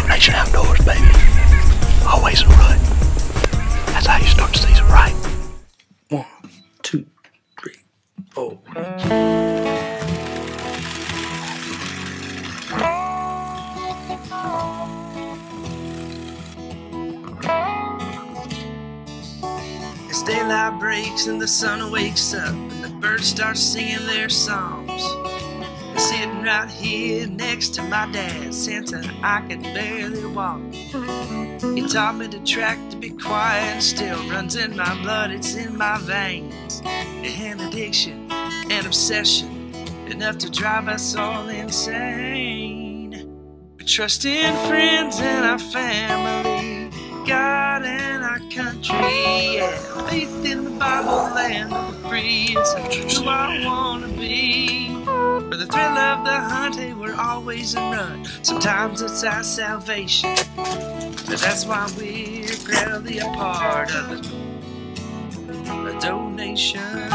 DoeNation Outdoors, baby. Always in rut. That's how you start the season right. 1, 2, 3, 4. As daylight breaks and the sun wakes up and the birds start singing their songs, sitting right here next to my dad, Santa, I can barely walk. He taught me to track, to be quiet and still. Runs in my blood, it's in my veins. An addiction, an obsession, enough to drive us all insane. We trust in friends and our family, God and our country, yeah. Faith in the Bible, land of the free, it's who I wanna be. For the thrill of the hunt, hey, we're always in run. Sometimes it's our salvation, but that's why we're proudly a part of the DoeNation.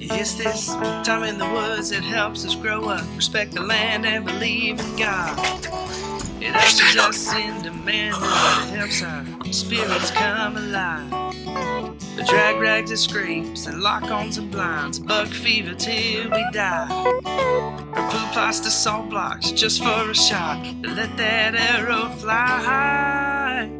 It's this time in the woods that helps us grow up, respect the land and believe in God. It ushers us into manhood, it helps our spirits come alive. The drag rags and scrapes and lock-ons and blinds, buck fever till we die. Our food plots to salt blocks just for a shot to let that arrow fly high.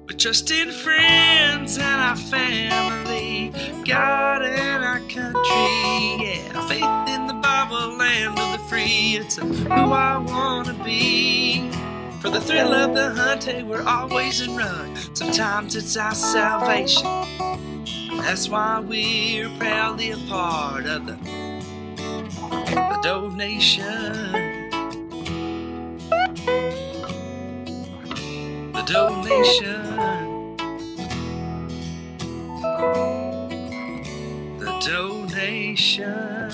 We trust in friends and our family, God and our country, yeah. Faith in the Bible, land of the free, it's who I wanna be. For the thrill of the hunt, hey, we're always in run. Sometimes it's our salvation, that's why we're proudly a part of the DoeNation. The DoeNation. The DoeNation.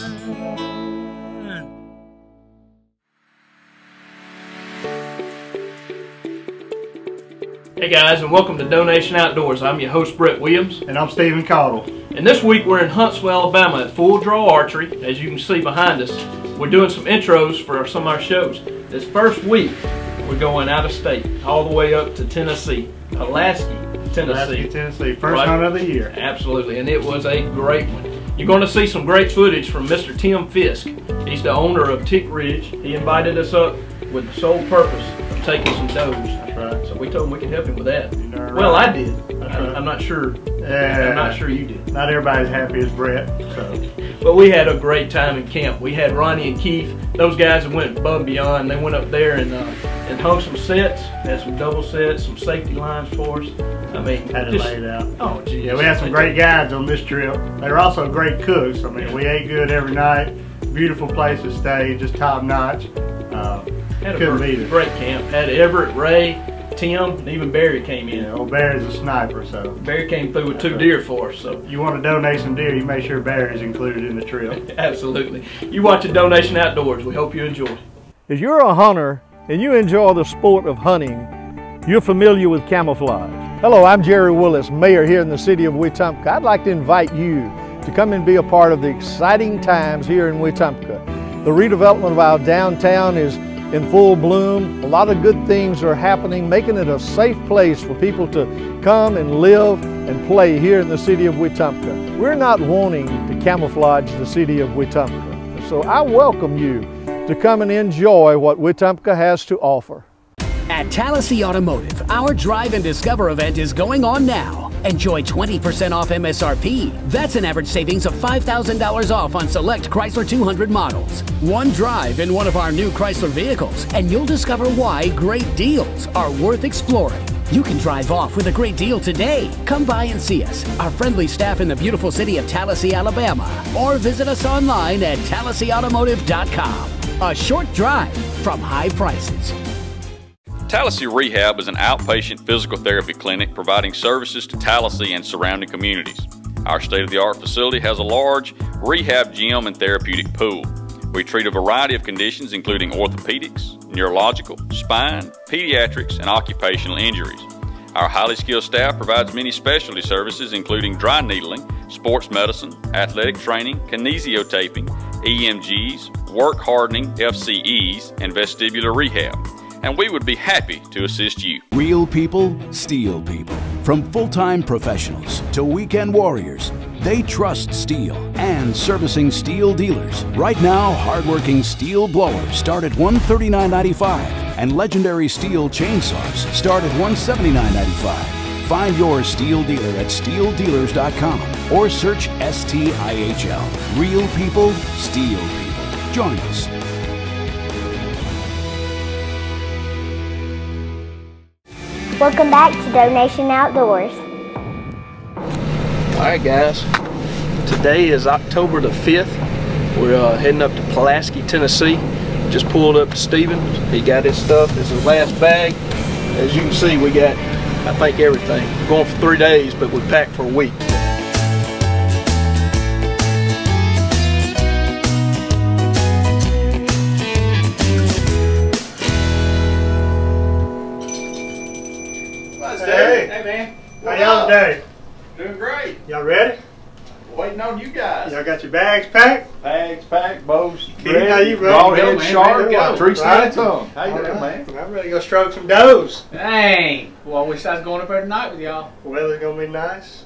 Hey guys, and welcome to DoeNation Outdoors. I'm your host, Brett Williams. And I'm Stephen Cottle. And this week we're in Huntsville, Alabama at Full Draw Archery. As you can see behind us, we're doing some intros for some of our shows. This first week, we're going out of state, all the way up to Tennessee, Pulaski, Tennessee. First hunt of the year. Absolutely, and it was a great one. You're going to see some great footage from Mr. Tim Fisk. He's the owner of Tick Ridge. He invited us up with the sole purpose of taking some does. That's right. So we told him we could help him with that. Well, I did. I'm not sure. I'm not sure you did. Not everybody's happy as Brett. So. But we had a great time in camp. We had Ronnie and Keith. Those guys that went above and beyond. They went up there and hung some sets, had some double sets, some safety lines for us. I mean, had it laid out. Oh, geez. Yeah, we had some great guides on this trip. They were also great cooks. I mean, we ate good every night. Beautiful place to stay, just top notch. Had a great camp. Had Everett, Ray, Tim, and even Barry came in. Yeah, well, Barry's a sniper, so. Barry came through with 2 deer for us. So you want to donate some deer, you make sure Barry's included in the trip. Absolutely. You watching DoeNation Outdoors. We hope you enjoy. If you're a hunter and you enjoy the sport of hunting, you're familiar with camouflage. Hello, I'm Jerry Willis, mayor here in the city of Wetumpka. I'd like to invite you to come and be a part of the exciting times here in Wetumpka. The redevelopment of our downtown is in full bloom. A lot of good things are happening, making it a safe place for people to come and live and play here in the city of Wetumpka. We're not wanting to camouflage the city of Wetumpka, so I welcome you to come and enjoy what Wetumpka has to offer. At Tallahassee Automotive, our Drive and Discover event is going on now. Enjoy 20% off MSRP. That's an average savings of $5,000 off on select Chrysler 200 models. One drive in one of our new Chrysler vehicles, and you'll discover why great deals are worth exploring. You can drive off with a great deal today. Come by and see us, our friendly staff in the beautiful city of Tallahassee, Alabama, or visit us online at TallahasseeAutomotive.com. A short drive from high prices. Tallahassee Rehab is an outpatient physical therapy clinic providing services to Tallahassee and surrounding communities. Our state-of-the-art facility has a large rehab gym and therapeutic pool. We treat a variety of conditions including orthopedics, neurological, spine, pediatrics, and occupational injuries. Our highly skilled staff provides many specialty services including dry needling, sports medicine, athletic training, kinesiotaping, EMGs, work hardening, FCEs, and vestibular rehab. And we would be happy to assist you. Real people, steel people. From full-time professionals to weekend warriors, they trust steel and servicing steel dealers. Right now, hardworking steel blowers start at $139.95 and legendary steel chainsaws start at $179.95. Find your steel dealer at steeldealers.com or search STIHL. Real people, steel people. Join us. Welcome back to DoeNation Outdoors. Alright guys, today is October the 5th. We're heading up to Pulaski, Tennessee. Just pulled up to Stevens. He got his stuff. This is his last bag. As you can see, we got, I think, everything. We're going for 3 days, but we packed for a week. Hey man. How y'all today? Doing great. Y'all ready? Waiting on you guys. Y'all got your bags packed? Bags packed, bows Keith, how you ready? broadhead, Man, shark, go. tree Right. snake tongue. How you All doing, right. man? I'm ready to go stroke some does. Dang! Well, I wish I was going up there tonight with y'all. Weather's gonna be nice.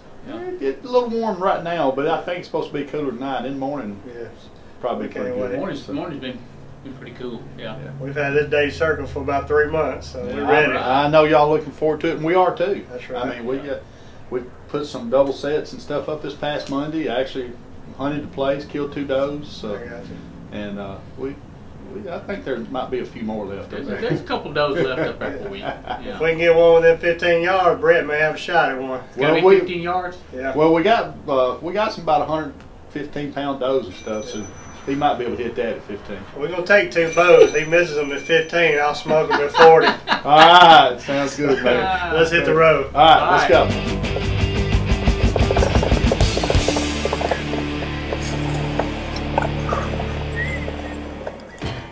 It's a little warm right now, but I think it's supposed to be cooler tonight. In the morning, Yes. probably Can't pretty wait. good. Morning's been pretty cool. Yeah. We've had this day circle for about 3 months, so we're Yeah, ready. I know y'all looking forward to it, and we are too. That's right. I mean, we put some double sets and stuff up this past Monday. I actually hunted the place, killed 2 does. So, I got you. and I think there might be a few more left. There's a couple does left up there for we. If Yeah. we can get one within 15 yards, Brett may have a shot at one. Gotta Well, be 15 yards. Yeah. Well, we got some about 115-pound does and stuff, so he might be able to hit that at 15. We're gonna take 2 bows. He misses them at 15. I'll smoke them at 40. All right, sounds good, man. Let's hit the road. All right, let's go.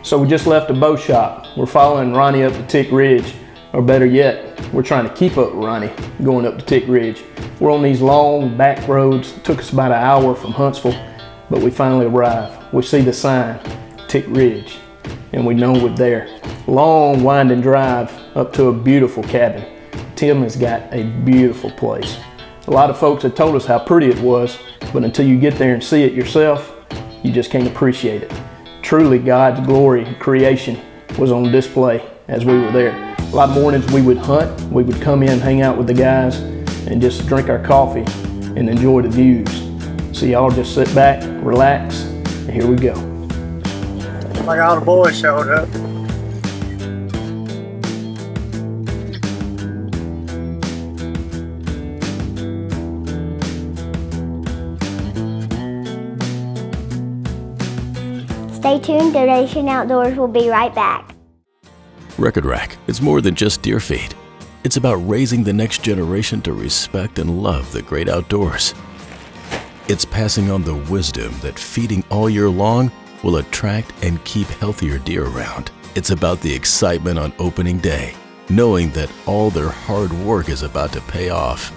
So we just left a bow shop. We're following Ronnie up to Tick Ridge, or better yet, we're trying to keep up with Ronnie going up to Tick Ridge. We're on these long back roads. It took us about an hour from Huntsville, but we finally arrive. We see the sign, Tick Ridge, and we know we're there. Long winding drive up to a beautiful cabin. Tim has got a beautiful place. A lot of folks have told us how pretty it was, but until you get there and see it yourself, you just can't appreciate it. Truly, God's glory and creation was on display as we were there. A lot of mornings we would hunt, we would come in, hang out with the guys, and just drink our coffee and enjoy the views. So y'all just sit back, relax, and here we go. Like all the boys showed up. Stay tuned, DoeNation Outdoors will be right back. Record Rack is more than just deer feed. It's about raising the next generation to respect and love the great outdoors. It's passing on the wisdom that feeding all year long will attract and keep healthier deer around. It's about the excitement on opening day, knowing that all their hard work is about to pay off.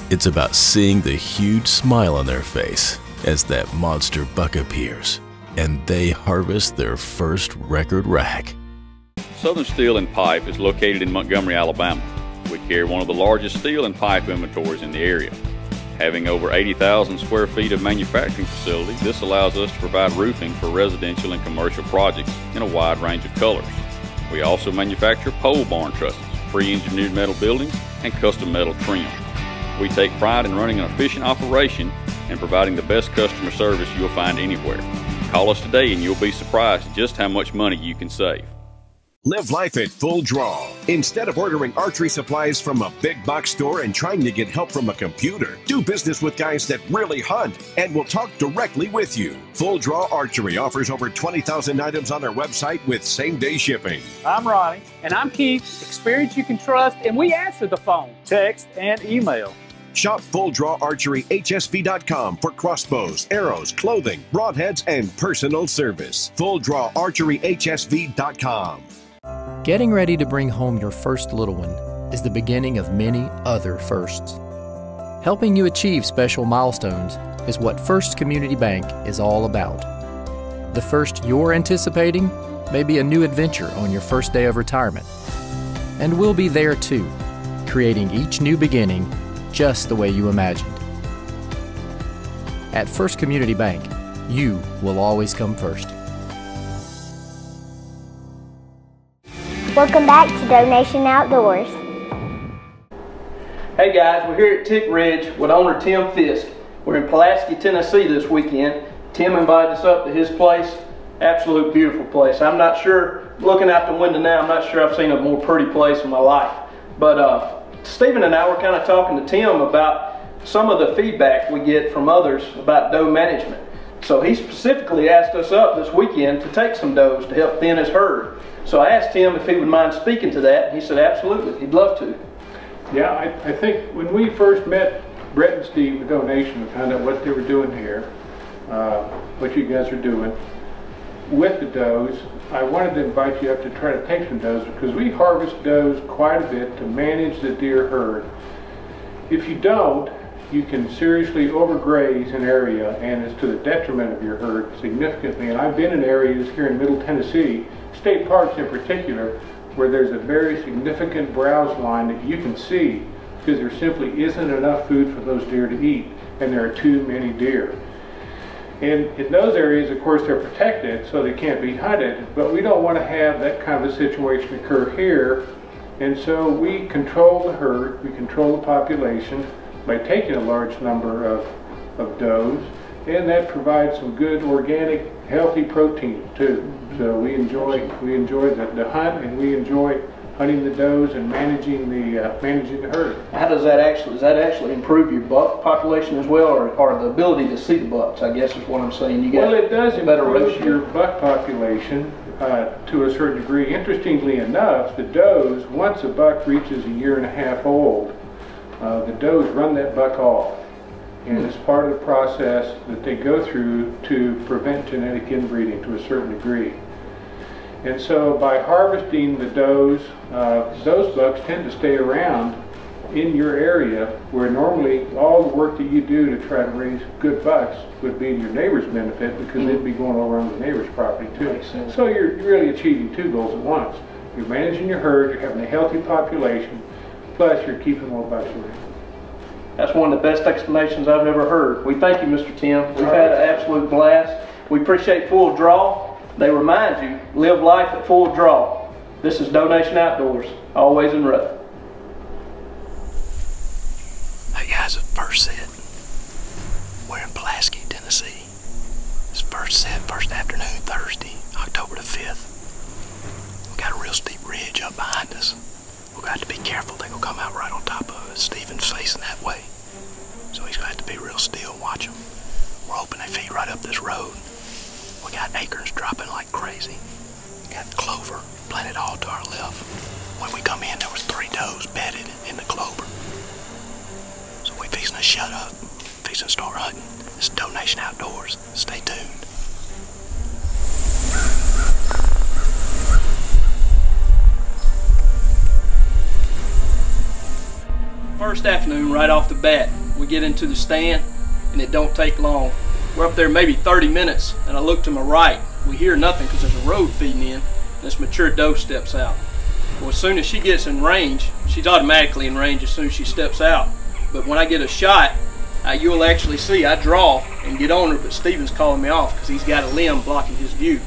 It's about seeing the huge smile on their face as that monster buck appears and they harvest their first record rack. Southern Steel and Pipe is located in Montgomery, Alabama. We carry one of the largest steel and pipe inventories in the area. Having over 80,000 square feet of manufacturing facility, this allows us to provide roofing for residential and commercial projects in a wide range of colors. We also manufacture pole barn trusses, pre-engineered metal buildings, and custom metal trim. We take pride in running an efficient operation and providing the best customer service you'll find anywhere. Call us today and you'll be surprised just how much money you can save. Live life at full draw. Instead of ordering archery supplies from a big box store and trying to get help from a computer, do business with guys that really hunt and will talk directly with you. Full Draw Archery offers over 20,000 items on their website with same-day shipping. I'm Ronnie. And I'm Keith. Experience you can trust, and we answer the phone, text, and email. Shop FullDrawArcheryHSV.com for crossbows, arrows, clothing, broadheads, and personal service. FullDrawArcheryHSV.com. Getting ready to bring home your first little one is the beginning of many other firsts. Helping you achieve special milestones is what First Community Bank is all about. The first you're anticipating may be a new adventure on your first day of retirement. And we'll be there too, creating each new beginning just the way you imagined. At First Community Bank, you will always come first. Welcome back to DoeNation Outdoors. Hey guys, we're here at Tick Ridge with owner Tim Fisk. We're in Pulaski, Tennessee this weekend. Tim invited us up to his place. Absolute beautiful place. I'm not sure, looking out the window now, I'm not sure I've seen a more pretty place in my life. But Stephen and I were kind of talking to Tim about some of the feedback we get from others about doe management. So he specifically asked us up this weekend to take some does to help thin his herd. So I asked him if he would mind speaking to that, and he said absolutely, he'd love to. Yeah, I think when we first met Brett and Steve with DoeNation and found out what they were doing here, what you guys are doing with the does, I wanted to invite you up to try to take some does, because we harvest does quite a bit to manage the deer herd. If you don't, you can seriously overgraze an area, and it's to the detriment of your herd significantly. And I've been in areas here in Middle Tennessee, state parks in particular, where there's a very significant browse line that you can see because there simply isn't enough food for those deer to eat, and there are too many deer. And in those areas, of course, they're protected, so they can't be hunted, but we don't want to have that kind of a situation occur here. And so we control the herd, we control the population by taking a large number of does, and that provides some good organic, healthy protein too. So we enjoy the hunt, and we enjoy hunting the does and managing the herd. How does that actually improve your buck population as well, or the ability to see the bucks, I guess is what I'm saying? You Well, it does improve ratio. your buck population to a certain degree. Interestingly enough, the does, once a buck reaches a year and a half old, the does run that buck off. And it's part of the process that they go through to prevent genetic inbreeding to a certain degree. And so by harvesting the does, those bucks tend to stay around in your area, where normally all the work that you do to try to raise good bucks would be to your neighbor's benefit, because they'd be going over on the neighbor's property too. So you're really achieving two goals at once. You're managing your herd, you're having a healthy population, plus you're keeping more bucks around. That's one of the best explanations I've ever heard. We thank you, Mr. Tim. We've had an absolute blast. We appreciate Full Draw. They remind you, live life at full draw. This is DoeNation Outdoors, always in rut. Hey guys, it's first set. We're in Pulaski, Tennessee. It's first set, first afternoon, Thursday, October the 5th. We've got a real steep ridge up behind us. We've got to be careful. They're going to come out right on top of us. Stephen's facing that way, so he's going to have to be real still and watch them. We're hoping they feed right up this road. We got acorns dropping like crazy. We got clover planted all to our left. When we come in, there was 3 does bedded in the clover. So we're fixing to shut up, fixing to start hunting. This is DoeNation Outdoors. Stay tuned. First afternoon, right off the bat, we get into the stand, and it don't take long. We're up there maybe 30 minutes, and I look to my right. We hear nothing because there's a road feeding in, and this mature doe steps out. Well, as soon as she gets in range, she's automatically in range as soon as she steps out. But when I get a shot, you'll actually see I draw and get on her, but Stephen's calling me off because he's got a limb blocking his view.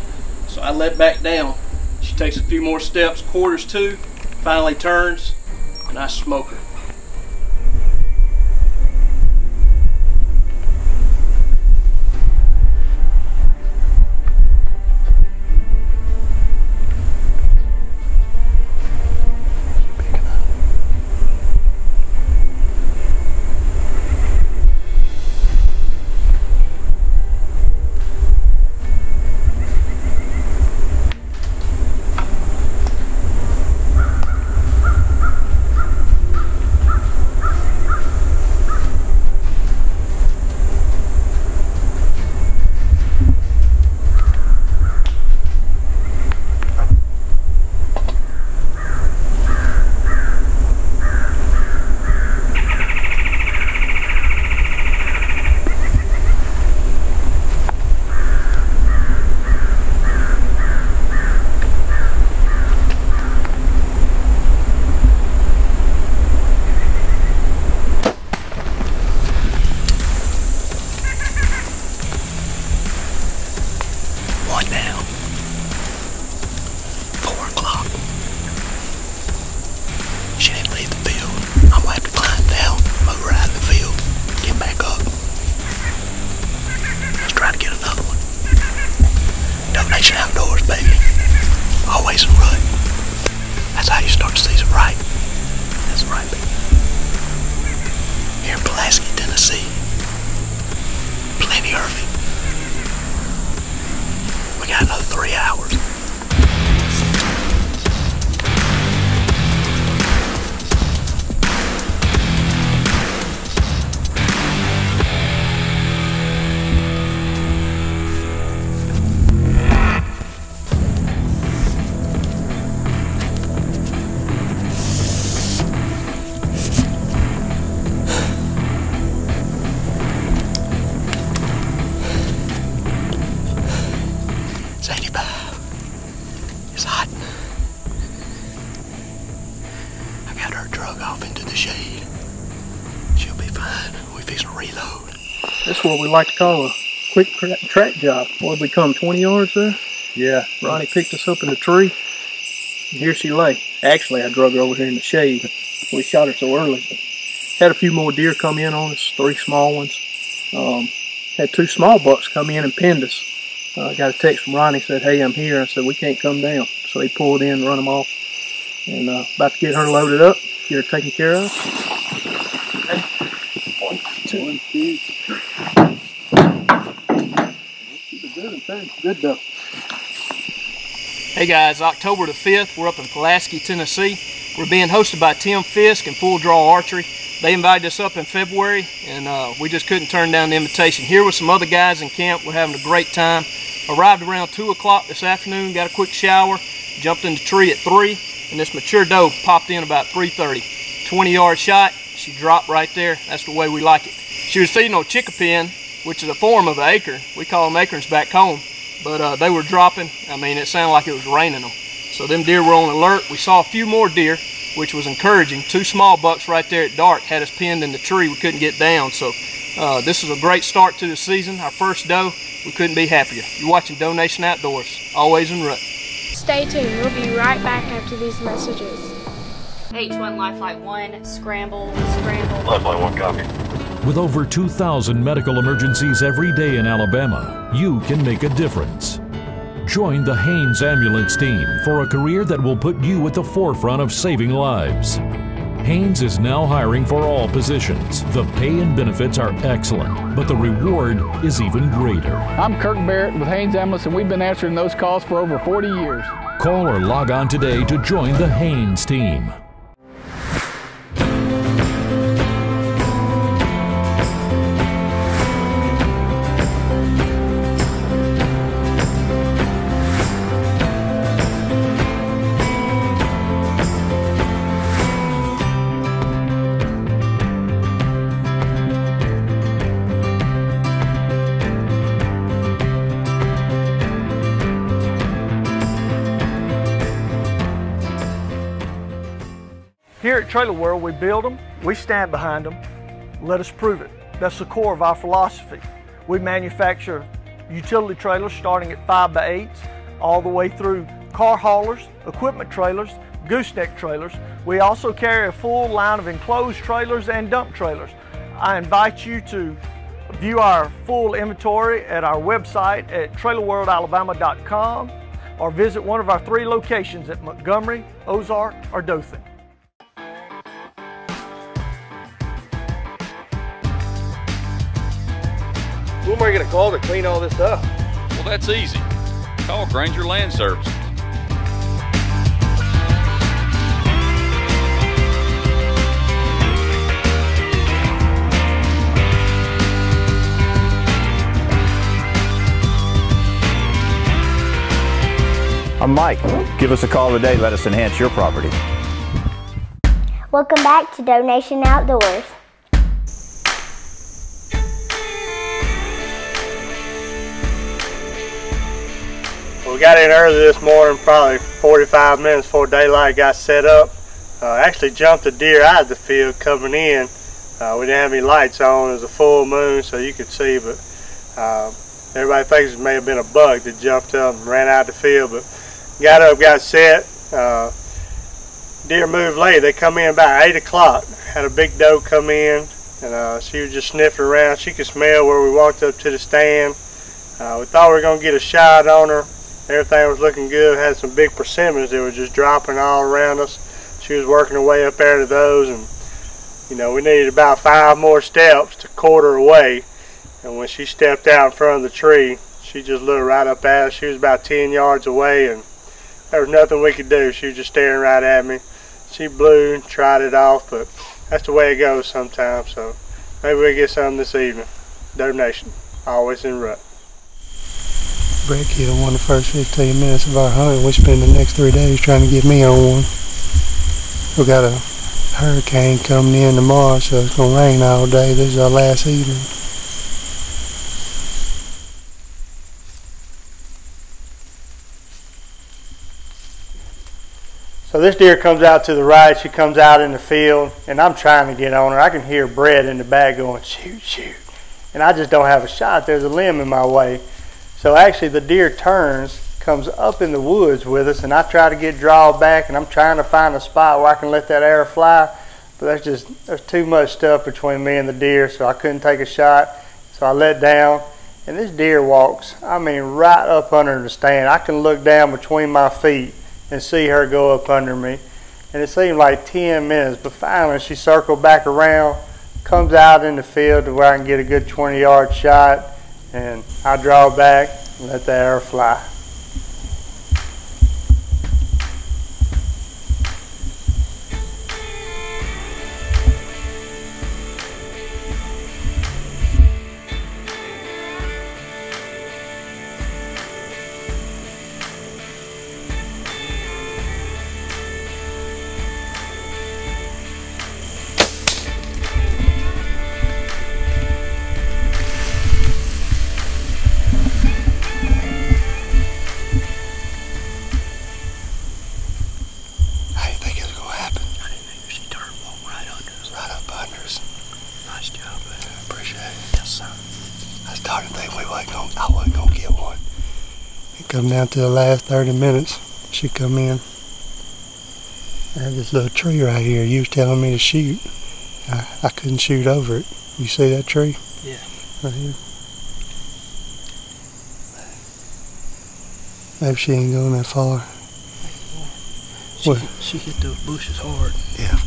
So I let back down. She takes a few more steps, quarters to, finally turns, and I smoke her. going down. 4 o'clock. She didn't leave the field. I'm gonna have to climb down, move her out of the field, get back up. Let's try to get another one. DoeNation Outdoors, baby. Always in rut. That's how you start the season right. That's right, baby. Here in Pulaski, Tennessee. Plenty early. We got another 3 hours. It's 85. It's hot. I got her drug off into the shade. She'll be fine. We fixing to reload. That's what we like to call a quick track job. What, we come 20 yards there? Yeah. Ronnie picked us up in the tree. And here she lay. Actually, I drug her over here in the shade. We shot her so early. Had a few more deer come in on us, 3 small ones. Had 2 small bucks come in and pinned us. I got a text from Ronnie, said, "Hey, I'm here." I said, "We can't come down." So he pulled in and run them off. And about to get her loaded up, get her taken care of. Okay. 1, 2, 3. Good though. Hey guys, October the 5th, we're up in Pulaski, Tennessee. We're being hosted by Tim Fisk and Full Draw Archery. They invited us up in February, and we just couldn't turn down the invitation. Here with some other guys in camp, we're having a great time. Arrived around 2 o'clock this afternoon, got a quick shower, jumped in the tree at 3, and this mature doe popped in about 3:30. 20-yard shot, she dropped right there. That's the way we like it. She was feeding on chickapin, which is a form of an acre. We call them acorns back home, but they were dropping. I mean, it sounded like it was raining them. So them deer were on alert. We saw a few more deer, which was encouraging. 2 small bucks right there at dark had us pinned in the tree. We couldn't get down. So this is a great start to the season. Our first doe. We couldn't be happier. You're watching DoeNation Outdoors, always in rut. Stay tuned. We'll be right back after these messages. H1 Lifeline 1, scramble, scramble. Lifeline 1, copy. With over 2,000 medical emergencies every day in Alabama, you can make a difference. Join the Haynes Ambulance Team for a career that will put you at the forefront of saving lives. Haynes is now hiring for all positions. The pay and benefits are excellent, but the reward is even greater. I'm Kirk Barrett with Haynes Ambulance, and we've been answering those calls for over 40 years. Call or log on today to join the Haynes Team. Here at Trailer World, we build them, we stand behind them, let us prove it. That's the core of our philosophy. We manufacture utility trailers starting at 5x8s, all the way through car haulers, equipment trailers, gooseneck trailers. We also carry a full line of enclosed trailers and dump trailers. I invite you to view our full inventory at our website at trailerworldalabama.com or visit one of our 3 locations at Montgomery, Ozark, or Dothan. Who am I going to call to clean all this up? Well, that's easy. Call Granger Land Services. I'm Mike. Give us a call today. Let us enhance your property. Welcome back to DoeNation Outdoors. We got in early this morning, probably 45 minutes before daylight got set up. Actually jumped a deer out of the field coming in. We didn't have any lights on. It was a full moon, so you could see, but Everybody thinks it may have been a buck that jumped up and ran out the field, but got up, got set. Deer moved late. They come in about 8 o'clock. Had a big doe come in, and she was just sniffing around. She could smell where we walked up to the stand. We thought we were going to get a shot on her. Everything was looking good. Had some big persimmons that were just dropping all around us. She was working her way up there to those, and you know, we needed about 5 more steps to quarter her away. And when she stepped out in front of the tree, she just looked right up at us. She was about 10 yards away, and there was nothing we could do. She was just staring right at me. She blew and tried it off, but that's the way it goes sometimes. So maybe we get something this evening. DoeNation, always in rut. Brett killed one of the first 15 minutes of our hunt. We spend the next 3 days trying to get me on one. We got a hurricane coming in tomorrow, so it's going to rain all day. This is our last evening. So this deer comes out to the right. She comes out in the field, and I'm trying to get on her. I can hear Brett in the back going, shoot, shoot. And I just don't have a shot. There's a limb in my way. So actually the deer turns, comes up in the woods with us, and I try to get drawn back, and I'm trying to find a spot where I can let that arrow fly. But there's too much stuff between me and the deer, so I couldn't take a shot. So I let down, and this deer walks, I mean, right up under the stand. I can look down between my feet and see her go up under me. And it seemed like 10 minutes, but finally she circled back around, comes out in the field to where I can get a good 20-yard shot, and I draw back and let the arrow fly. I wasn't gonna get one. It come down to the last 30 minutes. She come in. I have this little tree right here. You was telling me to shoot. I couldn't shoot over it. You see that tree? Yeah. Right here. Maybe she ain't going that far. She hit those bushes hard. Yeah.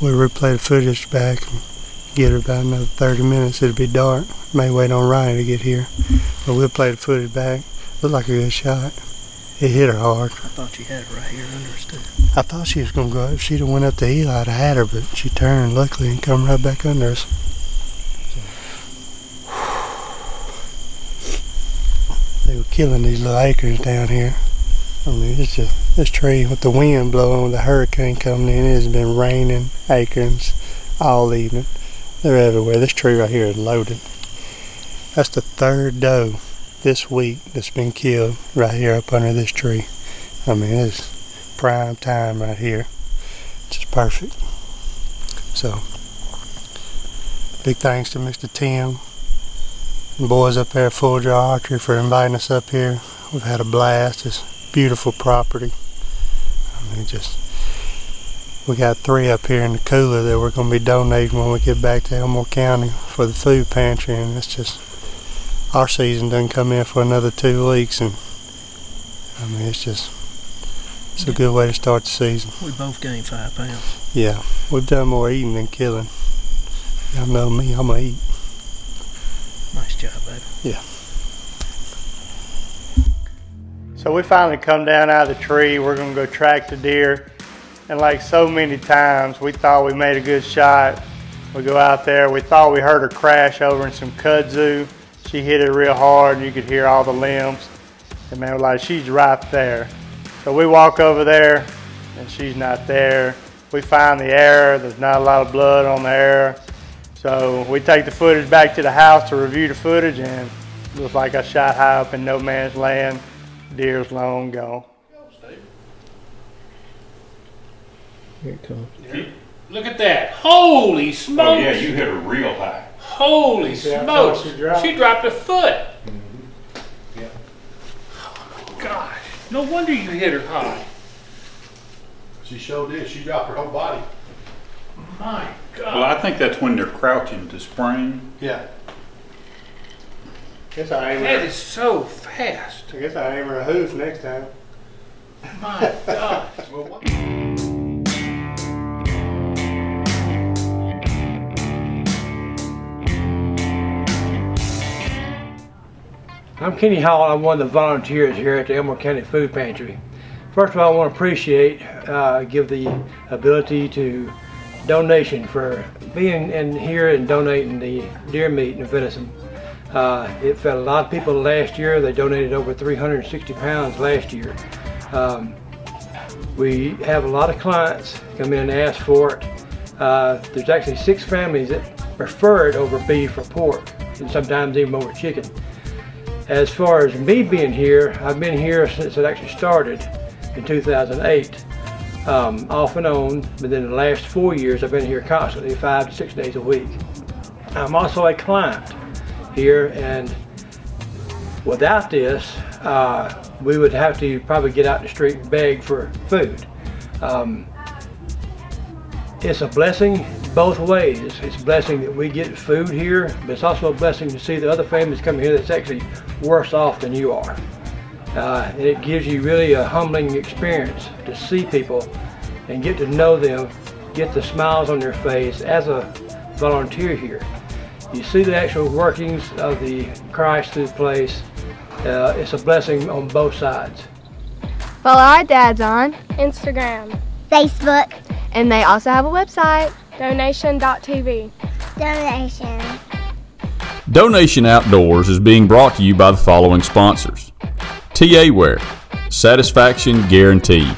We'll replay the footage back and get her about another 30 minutes. It'll be dark. May wait on Ryan to get here. But we'll play the footage back. Looked like a good shot. It hit her hard. I thought she had it right here under us too. I thought she was going to go up. If she'd have went up the hill, I'd have had her, but she turned luckily and come right back under us. They were killing these little acorns down here. I mean, it's just this tree with the wind blowing, with the hurricane coming in. It has been raining acorns all evening. They're everywhere. This tree right here is loaded. That's the third doe this week that's been killed right here up under this tree. I mean, it's prime time right here. Just perfect. So, big thanks to Mr. Tim and boys up there at Full Draw Archery for inviting us up here. We've had a blast. It's beautiful property. I mean, we got 3 up here in the cooler that we're going to be donating when we get back to Elmore County for the food pantry, and it's just, our season doesn't come in for another 2 weeks, and I mean, it's a good way to start the season. We both gained 5 pounds. Yeah, we've done more eating than killing. Y'all know me, I'm gonna eat. Nice job, baby. Yeah. So we finally come down out of the tree. We're gonna go track the deer. And like so many times, we thought we made a good shot. We go out there, we thought we heard her crash over in some kudzu. She hit it real hard and you could hear all the limbs. And man, we're like, she's right there. So we walk over there and she's not there. We find the arrow, there's not a lot of blood on the arrow. So we take the footage back to the house to review the footage, and it looks like I shot high up in no man's land. Deer's long gone. Here it comes. Yeah. Look at that. Holy smokes. Oh yeah, you hit her real high. Holy smokes. She dropped a foot. Mm-hmm. No wonder you hit her high. She sure did. She dropped her whole body. My God. Well, I think that's when they're crouching to spring. Yeah. Guess I aim That her. is so fast. I guess I aim her a hoof next time. My God. I'm Kenny Hall. I'm one of the volunteers here at the Elmore County Food Pantry. First of all, I want to appreciate, give the ability to DoeNation for being in here and donating the deer meat and the venison. It fed a lot of people last year. They donated over 360 pounds last year. We have a lot of clients come in and ask for it. There's actually 6 families that prefer it over beef or pork, and sometimes even over chicken. As far as me being here, I've been here since it actually started in 2008, off and on, but then the last 4 years I've been here constantly, 5 to 6 days a week. I'm also a client here, and without this, we would have to probably get out in the street and beg for food. It's a blessing both ways. It's a blessing that we get food here, but it's also a blessing to see the other families come here that's actually worse off than you are. And it gives you really a humbling experience to see people and get to know them, get the smiles on their face as a volunteer here. You see the actual workings of the Christ through the place. It's a blessing on both sides. Follow our dads on Instagram, Facebook, and they also have a website, DoeNation.tv. DoeNation. DoeNation Outdoors is being brought to you by the following sponsors. TA Wear, satisfaction guaranteed.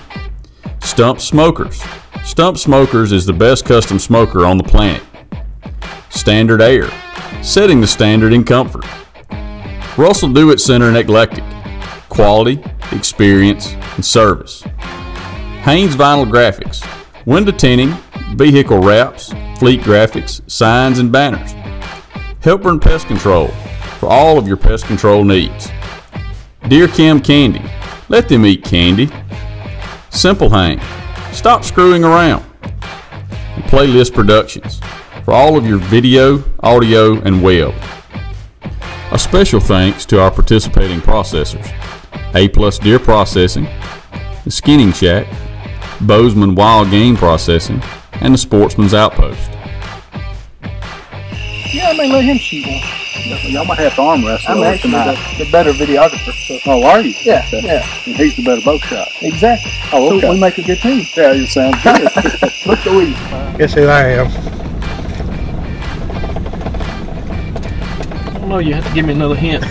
Stump Smokers. Stump Smokers is the best custom smoker on the planet. Standard Air, setting the standard in comfort. Russell Do-It Center and Eclectic, quality, experience, and service. Haynes Vinyl Graphics, window tinting, vehicle wraps, fleet graphics, signs, and banners. Helper & Pest Control, for all of your pest control needs. Deer Chem Candy, let them eat candy. Simple Hang, stop screwing around. And Playlist Productions, for all of your video, audio, and web. A special thanks to our participating processors, A+ Deer Processing, the Skinning Shack, Bozeman Wild Game Processing, and the Sportsman's Outpost. Yeah, I may let him shoot one. Y'all might have to arm wrestle. I'm actually the better videographer. So. Oh, are you? Yeah, yeah. And he's the better bow shot. Exactly. Oh, okay. So we make a good team. Yeah, you sound good. Look the way. Guess who I am? I don't know, you have to give me another hint.